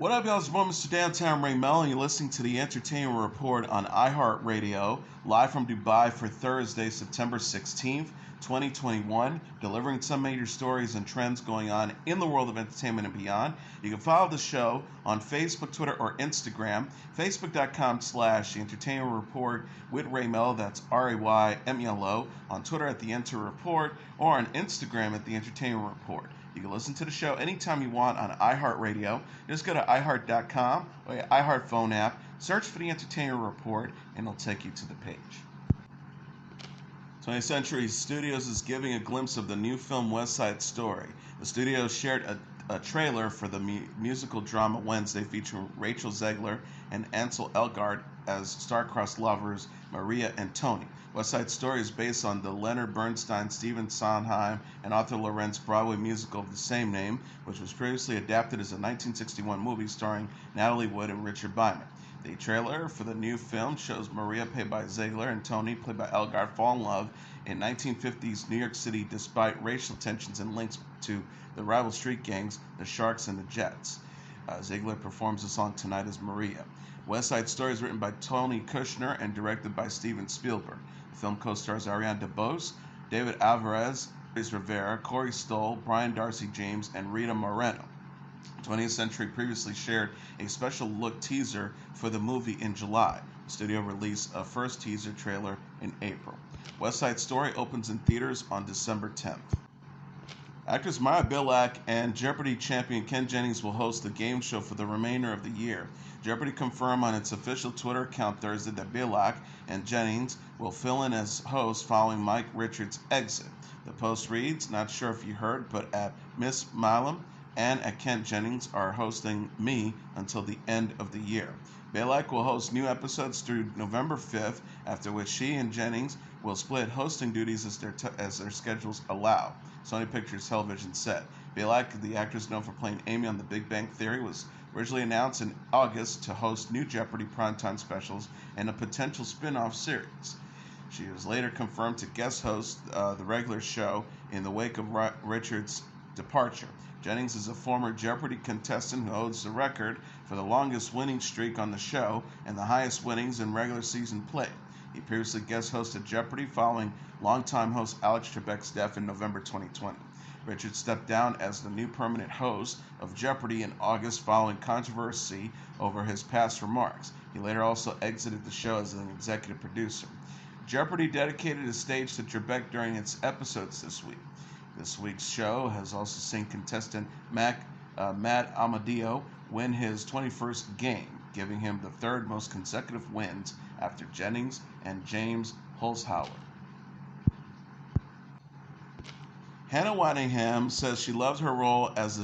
What up, y'all? It's your boy, Mr. Downtown Ray Melo, and you're listening to the Entertainment Report on iHeartRadio, live from Dubai for Thursday, September 16th, 2021, delivering some major stories and trends going on in the world of entertainment and beyond. You can follow the show on Facebook, Twitter, or Instagram, facebook.com/The Entertainment Report with Ray Melo, that's RAYMELO, on Twitter at The Enter Report, or on Instagram at The Entertainment Report. You can listen to the show anytime you want on iHeartRadio. Just go to iHeart.com or your iHeart phone app, search for the Entertainment Report, and it'll take you to the page. 20th Century Studios is giving a glimpse of the new film West Side Story. The studio shared a trailer for the musical drama Wednesday featuring Rachel Zegler and Ansel Elgort as star-crossed lovers Maria and Tony. West Side Story is based on the Leonard Bernstein, Stephen Sondheim, and Arthur Lorenz Broadway musical of the same name, which was previously adapted as a 1961 movie starring Natalie Wood and Richard Byman. The trailer for the new film shows Maria, played by Zegler, and Tony, played by Elgort, fall in love in 1950s New York City despite racial tensions and links to the rival street gangs, the Sharks and the Jets. Zegler performs the song tonight as Maria. West Side Story is written by Tony Kushner and directed by Steven Spielberg. The film co-stars Ariana DeBose, David Alvarez, Chris Rivera, Corey Stoll, Brian Darcy James, and Rita Moreno. 20th Century previously shared a special look teaser for the movie in July. The studio released a first teaser trailer in April. West Side Story opens in theaters on December 10th. Actress Mayim Bialik and Jeopardy champion Ken Jennings will host the game show for the remainder of the year. Jeopardy confirmed on its official Twitter account Thursday that Bialik and Jennings will fill in as hosts following Mike Richards' exit. The post reads, "Not sure if you heard, but at Miss Mayim and at Ken Jennings are hosting me until the end of the year." Bialik will host new episodes through November 5th, after which she and Jennings will split hosting duties as their schedules allow, Sony Pictures Television said. Bialik, the actress known for playing Amy on The Big Bang Theory, was originally announced in August to host new Jeopardy primetime specials and a potential spin-off series. She was later confirmed to guest host the regular show in the wake of Richards' departure. Jennings is a former Jeopardy contestant who holds the record for the longest winning streak on the show and the highest winnings in regular season play. He previously guest hosted Jeopardy following longtime host Alex Trebek's death in November 2020. Richards stepped down as the new permanent host of Jeopardy in August following controversy over his past remarks. He later also exited the show as an executive producer. Jeopardy dedicated a stage to Trebek during its episodes this week. This week's show has also seen contestant Matt Amadio win his 21st game, giving him the third most consecutive wins after Jennings and James Holzhauer. Hannah Waddingham says she loved her role as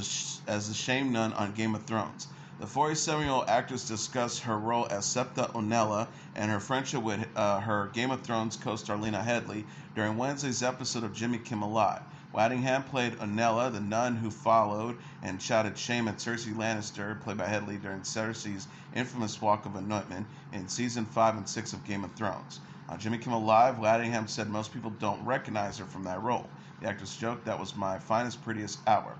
the Shame Nun on Game of Thrones. The 47-year-old actress discussed her role as Septa Onella and her friendship with her Game of Thrones co-star Lena Headey during Wednesday's episode of Jimmy Kimmel Live. Waddingham played Onella, the nun who followed and shouted shame at Cersei Lannister, played by Headey during Cersei's infamous Walk of Anointment in Season 5 and 6 of Game of Thrones. On Jimmy Kimmel Live, Waddingham said most people don't recognize her from that role. The actress joked, "That was my finest, prettiest hour."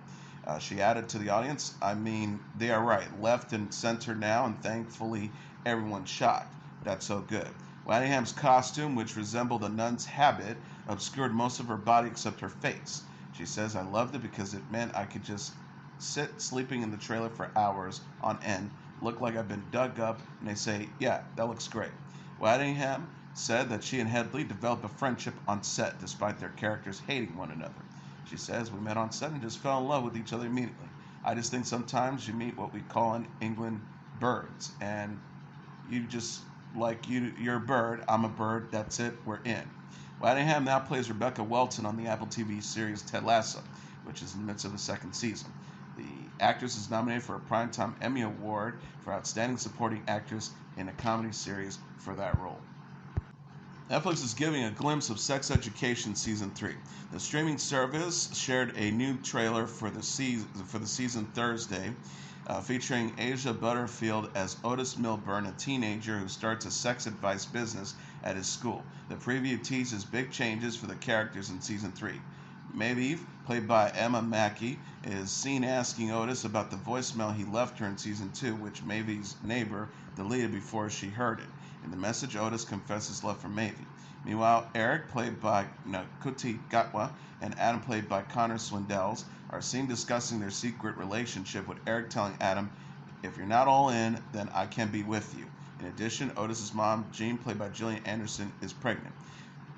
She added to the audience, "I mean, they are right, left and center now, and thankfully everyone's shocked. That's so good." Waddingham's costume, which resembled a nun's habit, obscured most of her body except her face. She says, "I loved it because it meant I could just sit sleeping in the trailer for hours on end, look like I've been dug up, and they say, 'Yeah, that looks great.'" Waddingham said that she and Headey developed a friendship on set despite their characters hating one another. She says, "We met on set and just fell in love with each other immediately. I just think sometimes you meet what we call in England birds, and you just you're a bird, I'm a bird, that's it, we're in." Waddingham now plays Rebecca Welton on the Apple TV series Ted Lasso, which is in the midst of the second season. The actress is nominated for a Primetime Emmy Award for Outstanding Supporting Actress in a Comedy Series for that role. Netflix is giving a glimpse of Sex Education Season 3. The streaming service shared a new trailer for the season Thursday, featuring Asia Butterfield as Otis Milburn, a teenager who starts a sex advice business at his school. The preview teases big changes for the characters in Season 3. Maeve, played by Emma Mackey, is seen asking Otis about the voicemail he left her in season 2, which Mavy's neighbor deleted before she heard it. In the message, Otis confesses love for Mavy. Meanwhile, Eric, played by Kuti Gatwa, and Adam, played by Connor Swindells, are seen discussing their secret relationship, with Eric telling Adam, "If you're not all in, then I can be with you." In addition, Otis's mom, Jean, played by Gillian Anderson, is pregnant.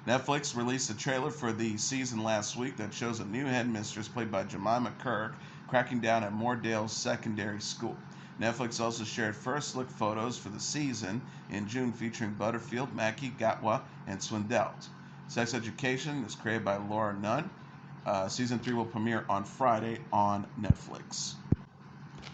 Netflix released a trailer for the season last week that shows a new headmistress, played by Jemima Kirk, cracking down at Moordale's secondary school. Netflix also shared first look photos for the season in June, featuring Butterfield, Mackey, Gatwa, and Swindells. Sex Education is created by Laura Nunn. Season 3 will premiere on Friday on Netflix.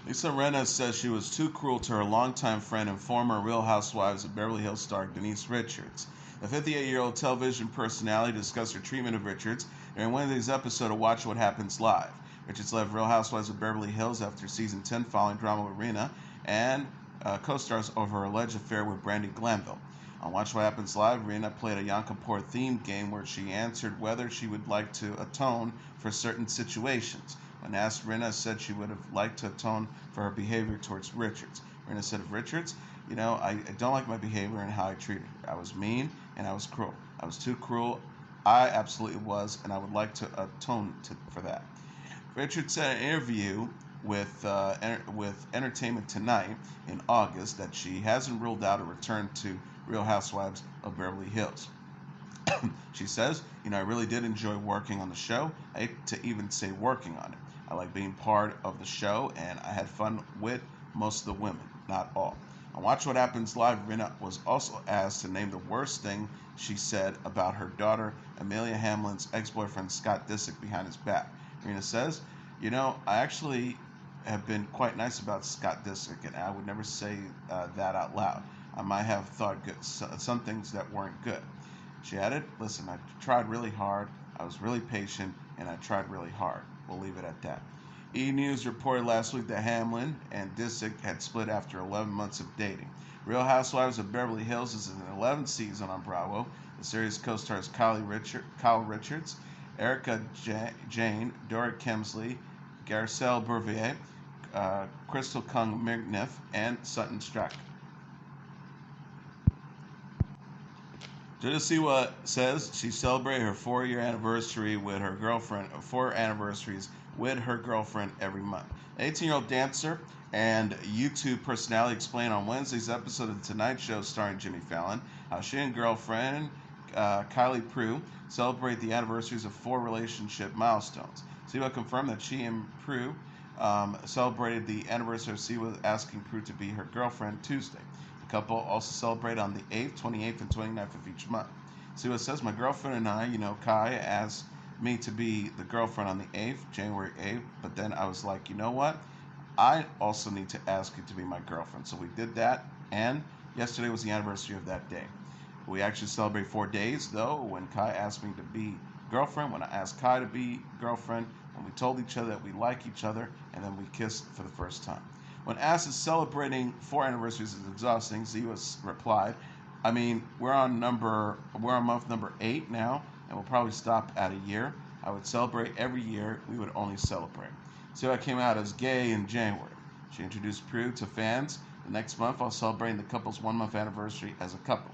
Lisa Rinna says she was too cruel to her longtime friend and former Real Housewives of Beverly Hills star Denise Richards. The 58-year-old television personality discussed her treatment of Richards during Wednesday's episode of Watch What Happens Live. Richards left Real Housewives of Beverly Hills after season 10 following drama with Rinna and co-stars over her alleged affair with Brandi Glanville. On Watch What Happens Live, Rinna played a Yom Kippur-themed game where she answered whether she would like to atone for certain situations. When asked, Rinna said she would have liked to atone for her behavior towards Richards. Rinna said of Richards, I don't like my behavior and how I treated her. I was mean and I was cruel. I was too cruel. I absolutely was, and I would like to atone for that. Richards said in an interview with Entertainment Tonight in August that she hasn't ruled out a return to Real Housewives of Beverly Hills. She says, I really did enjoy working on the show. I hate to even say working on it. I like being part of the show, and I had fun with most of the women, not all. On Watch What Happens Live, Rinna was also asked to name the worst thing she said about her daughter, Amelia Hamlin's ex-boyfriend, Scott Disick, behind his back. Rinna says, I actually have been quite nice about Scott Disick, and I would never say that out loud. I might have thought some things that weren't good. She added, listen, I tried really hard, I was really patient, and I tried really hard. We'll leave it at that. E! News reported last week that Hamlin and Disick had split after 11 months of dating. Real Housewives of Beverly Hills is in the 11th season on Bravo. The series co-stars Kyle Richards, Erica Jane, Dora Kemsley, Garcelle Bouvier, Crystal Kung Migneff, and Sutton Strack. JoJo Siwa says she celebrated her 4-year anniversary with her girlfriend, 4 anniversaries with her girlfriend every month. An 18-year-old dancer and YouTube personality explained on Wednesday's episode of The Tonight Show starring Jimmy Fallon how she and girlfriend Kylie Prue celebrate the anniversaries of 4 relationship milestones. Siwa confirmed that she and Prue celebrated the anniversary of Siwa asking Prue to be her girlfriend Tuesday. The couple also celebrate on the 8th, 28th, and 29th of each month. Siwa says, my girlfriend and I, Kai asked me to be the girlfriend on the 8th, January 8th, but then I was like, you know what? I also need to ask you to be my girlfriend. So we did that, and yesterday was the anniversary of that day. We actually celebrate 4 days, though, when Kai asked me to be girlfriend, when I asked Kai to be girlfriend, when we told each other that we like each other, and then we kissed for the first time. When asked if celebrating 4 anniversaries is exhausting, Siwa replied, we're on month number 8 now, and we'll probably stop at a year. I would celebrate every year. We would only celebrate. Siwa came out as gay in January. She introduced Prue to fans. The next month, I'll celebrate the couple's 1-month anniversary as a couple.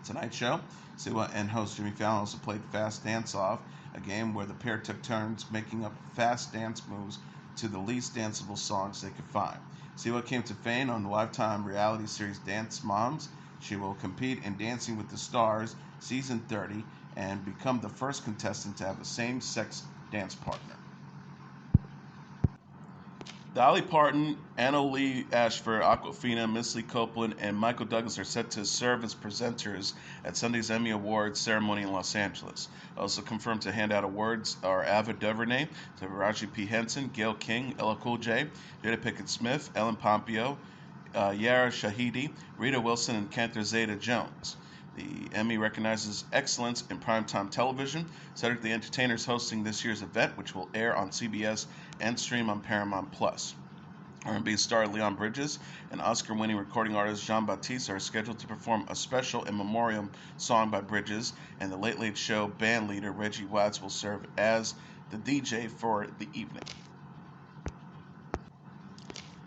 Tonight Show, Siwa and host Jimmy Fallon also played Fast Dance Off, a game where the pair took turns making up fast dance moves to the least danceable songs they could find. Siwa came to fame on the Lifetime reality series Dance Moms. She will compete in Dancing with the Stars, Season 30, and become the first contestant to have a same-sex dance partner. Dolly Parton, Anna Lee Ashford, Awkwafina, Miss Lee Copeland, and Michael Douglas are set to serve as presenters at Sunday's Emmy Awards ceremony in Los Angeles. Also confirmed to hand out awards are Ava DuVernay, Taraji P. Henson, Gayle King, Ella Cool J, Jada Pinkett Smith, Ellen Pompeo, Yara Shahidi, Rita Wilson, and Cantor Zeta-Jones. The Emmy recognizes excellence in primetime television. Cedric the Entertainer is hosting this year's event, which will air on CBS and stream on Paramount+. R&B star Leon Bridges and Oscar-winning recording artist Jean-Baptiste are scheduled to perform a special in memoriam song by Bridges, and the Late Late Show band leader Reggie Watts will serve as the DJ for the evening.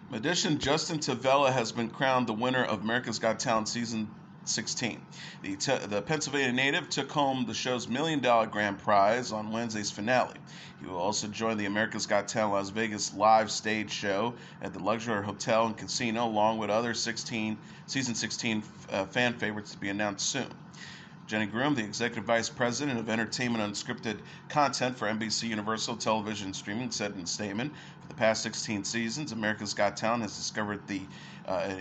In addition, Dustin Tavella has been crowned the winner of America's Got Talent Season 16. The Pennsylvania native took home the show's $1 million grand prize on Wednesday's finale. He will also join the America's Got Talent Las Vegas live stage show at the Luxor Hotel and Casino, along with other Season 16 fan favorites to be announced soon. Jenny Groom, the Executive Vice President of Entertainment and Unscripted Content for NBC Universal Television Streaming, said in a statement, for the past 16 seasons, America's Got Talent has discovered the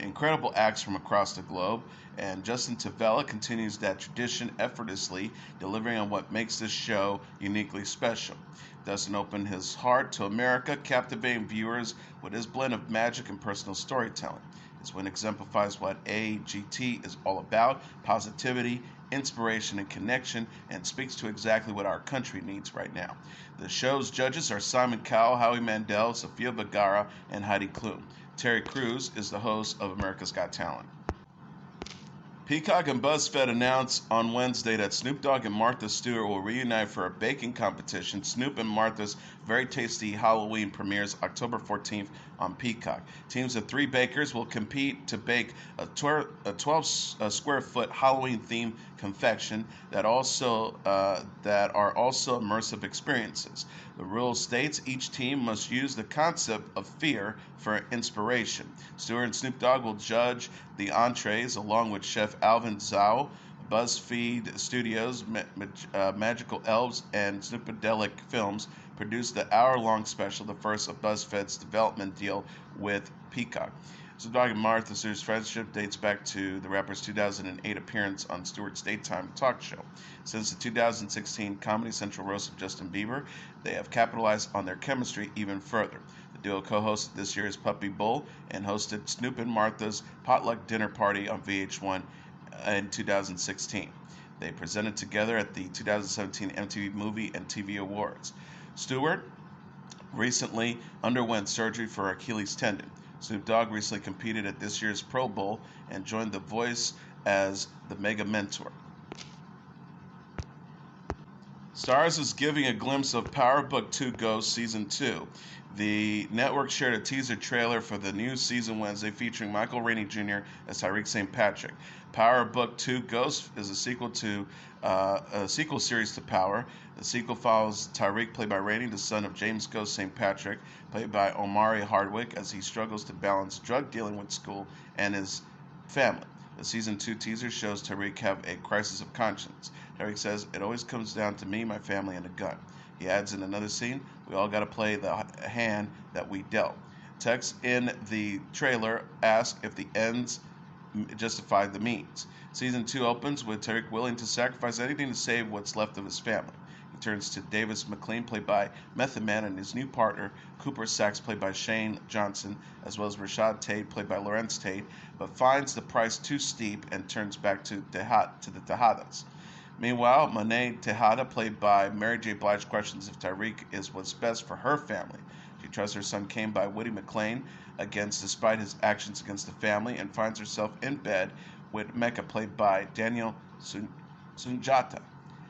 incredible acts from across the globe, and Dustin Tavella continues that tradition effortlessly, delivering on what makes this show uniquely special. Dustin opened his heart to America, captivating viewers with his blend of magic and personal storytelling. His win exemplifies what AGT is all about: positivity, inspiration, and connection, and speaks to exactly what our country needs right now. The show's judges are Simon Cowell, Howie Mandel, Sofia Vergara, and Heidi Klum. Terry Crews is the host of America's Got Talent. Peacock and BuzzFeed announced on Wednesday that Snoop Dogg and Martha Stewart will reunite for a baking competition. Snoop and Martha's Very Tasty Halloween premieres October 14th on Peacock. Teams of 3 bakers will compete to bake a 12 square foot Halloween themed confection that are also immersive experiences. The rule states each team must use the concept of fear for inspiration. Stewart and Snoop Dogg will judge the entrees along with Chef Alvin Zhao. BuzzFeed Studios, Magical Elves, and Snoopdelic Films produced the hour-long special, the first of BuzzFeed's development deal with Peacock. Snoop Dogg and Martha Stewart's friendship dates back to the rapper's 2008 appearance on Stewart's daytime talk show. Since the 2016 Comedy Central roast of Justin Bieber, they have capitalized on their chemistry even further. The duo co-hosted this year's Puppy Bowl and hosted Snoop and Martha's potluck dinner party on VH1 in 2016. They presented together at the 2017 MTV Movie and TV Awards. Stewart recently underwent surgery for Achilles tendon. Snoop Dogg recently competed at this year's Pro Bowl and joined The Voice as the Mega Mentor. Starz is giving a glimpse of Power Book 2 Ghost Season 2. The network shared a teaser trailer for the new season Wednesday featuring Michael Rainey Jr. as Tariq St. Patrick. Power Book 2 Ghost is a sequel series to Power. The sequel follows Tariq, played by Rainey, the son of James Ghost St. Patrick, played by Omari Hardwick, as he struggles to balance drug dealing with school and his family. The season 2 teaser shows Tariq have a crisis of conscience. Tariq says, "It always comes down to me, my family, and a gun." He adds in another scene, "We all got to play the hand that we dealt." Text in the trailer asks if the ends justify the means. Season 2 opens with Tariq willing to sacrifice anything to save what's left of his family. He turns to Davis McLean, played by Method Man, and his new partner, Cooper Sachs, played by Shane Johnson, as well as Rashad Tate, played by Lawrence Tate, but finds the price too steep and turns back to the Tejadas. Meanwhile, Monet Tejada, played by Mary J. Blige, questions if Tariq is what's best for her family. She trusts her son Kane by Woody McClain despite his actions against the family, and finds herself in bed with Mecca, played by Daniel Sunjata.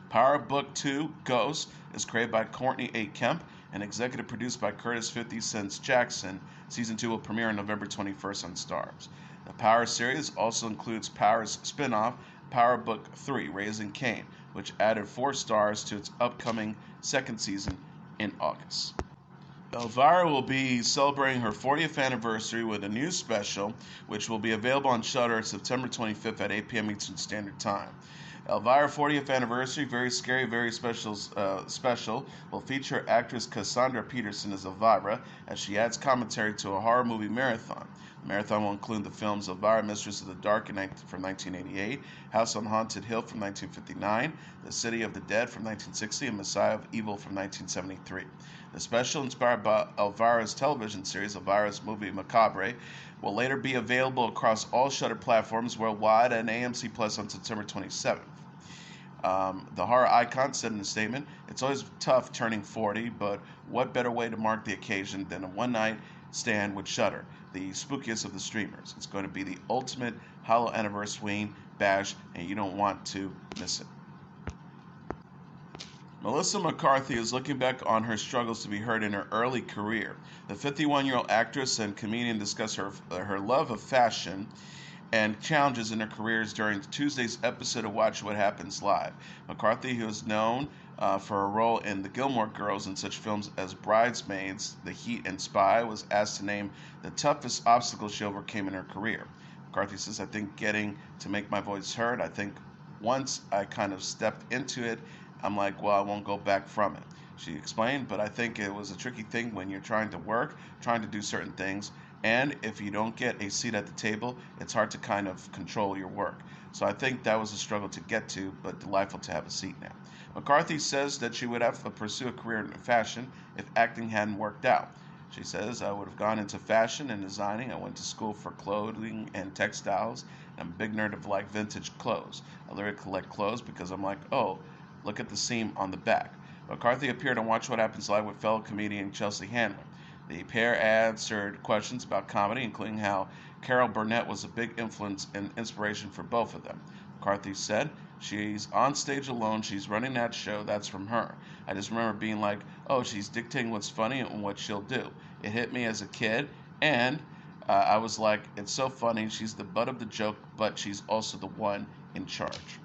Power Book 2 Ghost is created by Courtney A. Kemp and executive produced by Curtis 50 Cent Jackson. Season 2 will premiere on November 21st on Starz. The Power series also includes Power's spin-off, Power Book 3, Raising Cain, which added 4 stars to its upcoming second season in August. Elvira will be celebrating her 40th anniversary with a new special, which will be available on Shudder September 25th at 8 p.m. Eastern Standard Time. Elvira 40th Anniversary, Very Scary, Very Special, will feature actress Cassandra Peterson as Elvira as she adds commentary to a horror movie marathon. The marathon will include the films Elvira, Mistress of the Dark from 1988, House on Haunted Hill from 1959, The City of the Dead from 1960, and Messiah of Evil from 1973. The special, inspired by Elvira's television series, Elvira's Movie Macabre, will later be available across all Shudder platforms worldwide and AMC Plus on September 27th. The horror icon said in a statement, "It's always tough turning 40, but what better way to mark the occasion than a one-night stand with Shudder, the spookiest of the streamers. It's going to be the ultimate Hollow Anniversary bash, and you don't want to miss it." Melissa McCarthy is looking back on her struggles to be heard in her early career. The 51-year-old actress and comedian discussed her love of fashion and challenges in her careers during Tuesday's episode of Watch What Happens Live. McCarthy, who is known for her role in The Gilmore Girls and such films as Bridesmaids, The Heat, and Spy, was asked to name the toughest obstacle she overcame in her career. McCarthy says, I think getting to make my voice heard, I think once I kind of stepped into it, I'm like, well, I won't go back from it. She explained, but I think it was a tricky thing when you're trying to work, trying to do certain things, and if you don't get a seat at the table, it's hard to kind of control your work. So I think that was a struggle to get to, but delightful to have a seat now. McCarthy says that she would have to pursue a career in fashion if acting hadn't worked out. She says, I would have gone into fashion and designing. I went to school for clothing and textiles. And I'm a big nerd of like vintage clothes. I literally collect clothes because I'm like, oh, look at the seam on the back. McCarthy appeared on Watch What Happens Live with fellow comedian Chelsea Handler. The pair answered questions about comedy, including how Carol Burnett was a big influence and inspiration for both of them. McCarthy said, she's on stage alone, she's running that show, that's from her. I just remember being like, oh, she's dictating what's funny and what she'll do. It hit me as a kid, and I was like, it's so funny, she's the butt of the joke, but she's also the one in charge.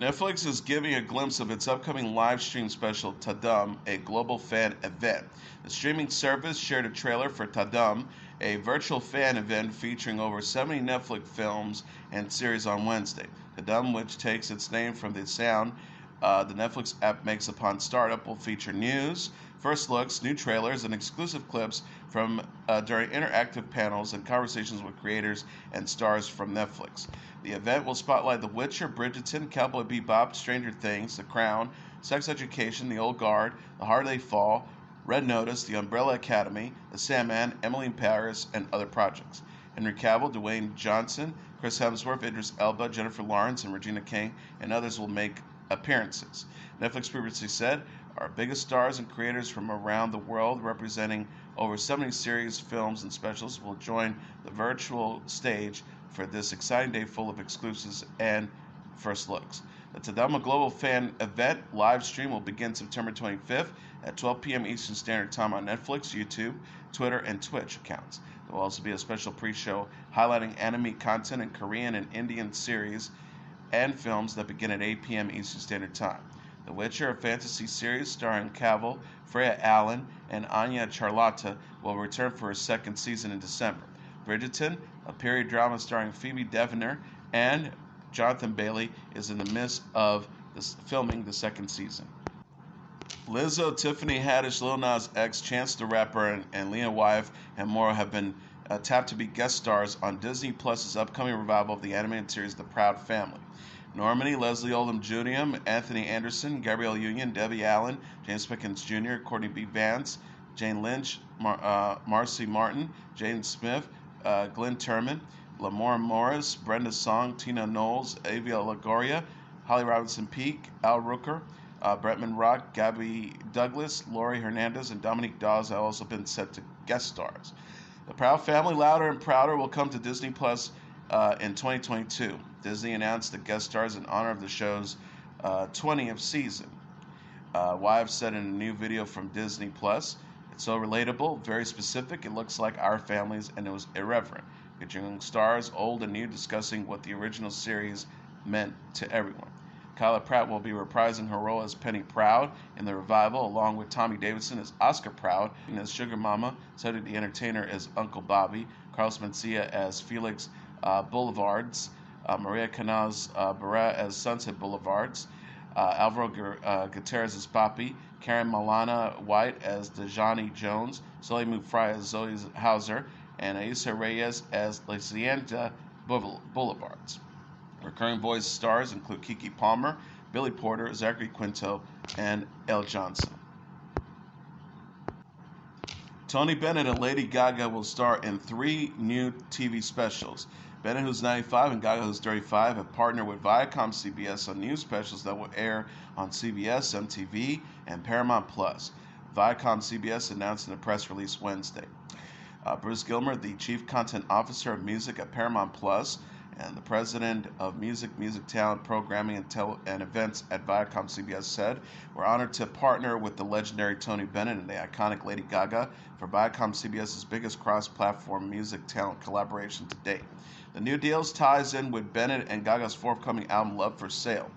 Netflix is giving a glimpse of its upcoming live stream special, Tudum, a global fan event. The streaming service shared a trailer for Tudum, a virtual fan event featuring over 70 Netflix films and series on Wednesday. Tudum, which takes its name from the sound the Netflix app makes upon startup, will feature news, first looks, new trailers, and exclusive clips from during interactive panels and conversations with creators and stars from Netflix. The event will spotlight The Witcher, Bridgerton, Cowboy Bebop, Stranger Things, The Crown, Sex Education, The Old Guard, The Harder They Fall, Red Notice, The Umbrella Academy, The Sandman, Emily in Paris, and other projects. Henry Cavill, Dwayne Johnson, Chris Hemsworth, Idris Elba, Jennifer Lawrence, and Regina King, and others will make appearances. Netflix previously said, our biggest stars and creators from around the world, representing over 70 series, films, and specials, will join the virtual stage for this exciting day full of exclusives and first looks. The Tudum Global Fan Event live stream will begin September 25th at 12 p.m. Eastern Standard Time on Netflix, YouTube, Twitter, and Twitch accounts. There will also be a special pre-show highlighting anime content and Korean and Indian series and films that begin at 8 p.m. Eastern Standard Time. The Witcher, a fantasy series starring Cavill, Freya Allan, and Anya Charlotta, will return for a second season in December. Bridgerton, a period drama starring Phoebe Devener and Jonathan Bailey, is in the midst of filming the second season. Lizzo, Tiffany Haddish, Lil Nas X, Chance the Rapper, and Lena Wyeth and more have been tapped to be guest stars on Disney Plus's upcoming revival of the animated series The Proud Family. Normani, Leslie Odom Jr., Anthony Anderson, Gabrielle Union, Debbie Allen, James Pickens Jr., Courtney B. Vance, Jane Lynch, Marcy Martin, Jaden Smith, Glenn Turman, Lamora Morris, Brenda Song, Tina Knowles, Avia Longoria, Holly Robinson Peake, Al Rooker, Bretman Rock, Gabby Douglas, Lori Hernandez, and Dominique Dawes have also been set to guest stars. The Proud Family, Louder and Prouder, will come to Disney Plus in 2022. Disney announced the guest stars in honor of the show's 20th season. Wyeth said in a new video from Disney Plus, it's so relatable, very specific, it looks like our families, and it was irreverent, featuring stars old and new discussing what the original series meant to everyone. Kyla Pratt will be reprising her role as Penny Proud in the revival, along with Tommy Davidson as Oscar Proud, and as Sugar Mama, Cedric the Entertainer as Uncle Bobby, Carlos Mencia as Felix Boulevards, Maria Canals Barra as Sunset Boulevards, Alvaro Gutierrez as Papi, Karen Milana White as Dejani Jones, Soleil Fry as Zoe Hauser, and Aisa Reyes as La Hacienda Boulevards. Recurring voice stars include Kiki Palmer, Billy Porter, Zachary Quinto, and Elle Johnson. Tony Bennett and Lady Gaga will star in 3 new TV specials. Bennett, who's 95, and Gaga, who's 35, have partnered with Viacom CBS on new specials that will air on CBS, MTV, and Paramount+. Viacom CBS announced in a press release Wednesday. Bruce Gilmer, the Chief Content Officer of Music at Paramount+, And the president of Music Talent Programming and Events at Viacom CBS said, "We're honored to partner with the legendary Tony Bennett and the iconic Lady Gaga for Viacom CBS's biggest cross-platform music talent collaboration to date. The new deal ties in with Bennett and Gaga's forthcoming album Love for Sale.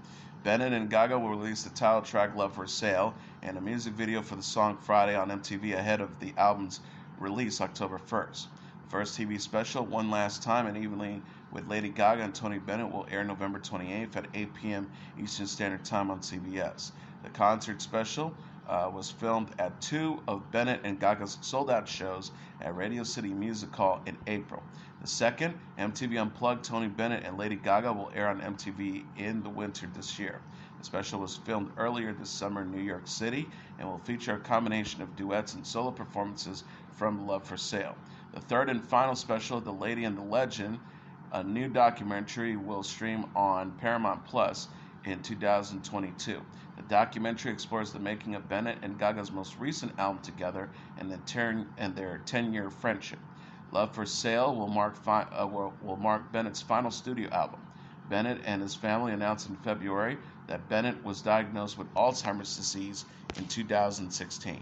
Bennett and Gaga will release the title track Love for Sale and a music video for the song Friday on MTV ahead of the album's release October 1st. The first TV special, One Last Time, and Evening with Lady Gaga and Tony Bennett will air November 28th at 8 p.m. Eastern Standard Time on CBS. The concert special was filmed at two of Bennett and Gaga's sold-out shows at Radio City Music Hall in April. The second, MTV Unplugged, Tony Bennett and Lady Gaga, will air on MTV in the winter this year. The special was filmed earlier this summer in New York City and will feature a combination of duets and solo performances from Love for Sale. The third and final special, The Lady and the Legend, a new documentary, will stream on Paramount Plus in 2022. The documentary explores the making of Bennett and Gaga's most recent album together and their 10-year friendship. Love for Sale will mark Bennett's final studio album. Bennett and his family announced in February that Bennett was diagnosed with Alzheimer's disease in 2016.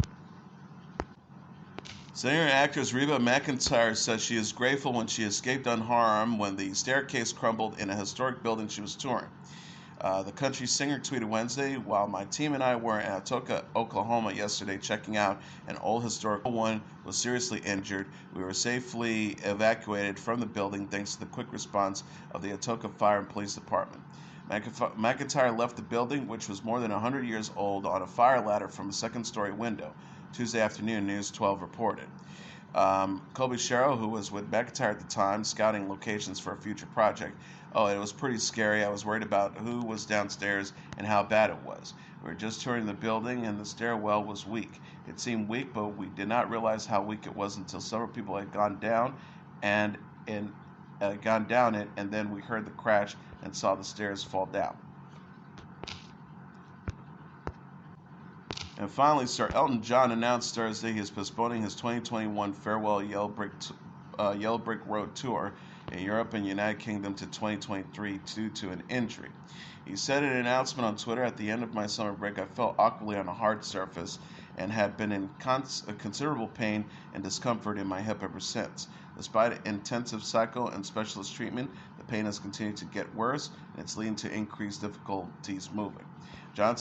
Singer and actress Reba McEntire says she is grateful when she escaped unharmed when the staircase crumbled in a historic building she was touring. The country singer tweeted Wednesday, "While my team and I were in Atoka, Oklahoma yesterday checking out an old historical one was seriously injured. We were safely evacuated from the building thanks to the quick response of the Atoka Fire and Police Department." McEntire left the building, which was more than 100 years old, on a fire ladder from a second-story window. Tuesday afternoon, News 12 reported. Colby Sherrill, who was with McEntire at the time, scouting locations for a future project. "Oh, it was pretty scary. I was worried about who was downstairs and how bad it was. We were just touring the building and the stairwell was weak. It seemed weak, but we did not realize how weak it was until several people had gone down it, and then we heard the crash and saw the stairs fall down." And finally, Sir Elton John announced Thursday he is postponing his 2021 farewell Yellow Brick Road tour in Europe and United Kingdom to 2023 due to an injury. He said in an announcement on Twitter, "At the end of my summer break, I felt awkwardly on a hard surface and had been in considerable pain and discomfort in my hip ever since. Despite intensive psycho and specialist treatment, the pain has continued to get worse, and it's leading to increased difficulties moving." John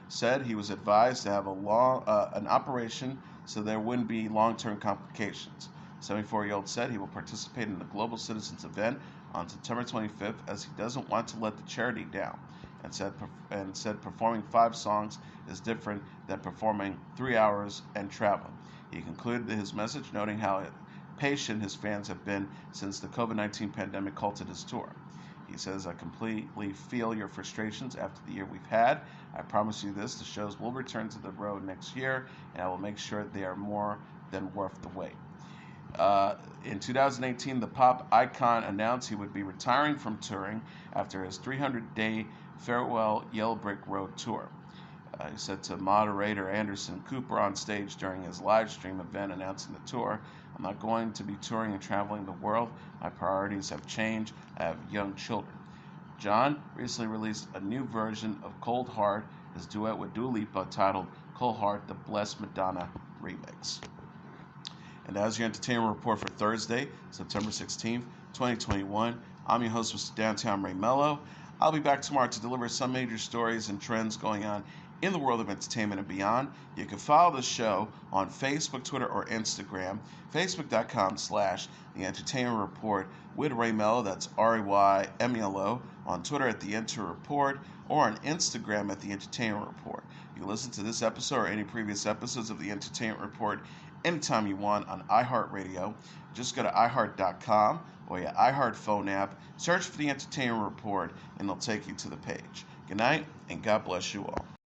said he was advised to have an operation so there wouldn't be long-term complications. The 74-year-old said he will participate in the Global Citizens event on September 25th as he doesn't want to let the charity down, and said performing 5 songs is different than performing 3 hours and traveling. He concluded his message noting how patient his fans have been since the COVID-19 pandemic halted his tour. He says, "I completely feel your frustrations after the year we've had. I promise you this, the shows will return to the road next year, and I will make sure they are more than worth the wait." In 2018, the pop icon announced he would be retiring from touring after his 300-day farewell Yellow Brick Road tour. He said to moderator Anderson Cooper on stage during his live stream event announcing the tour, "I'm not going to be touring and traveling the world. My priorities have changed. I have young children." John recently released a new version of Cold Heart, his duet with Dua Lipa, titled Cold Heart, the Blessed Madonna Remix. And that was your entertainment report for Thursday, September 16th, 2021. I'm your host, Mr. Downtown Melo. I'll be back tomorrow to deliver some major stories and trends going on in the world of entertainment and beyond. You can follow the show on Facebook, Twitter, or Instagram. Facebook.com/The Entertainment Report with Ray Melo, that's RAYMELO. On Twitter at The Enter Report, or on Instagram at The Entertainment Report. You can listen to this episode or any previous episodes of The Entertainment Report anytime you want on iHeartRadio. Just go to iHeart.com or your iHeart phone app, search for The Entertainment Report, and it'll take you to the page. Good night, and God bless you all.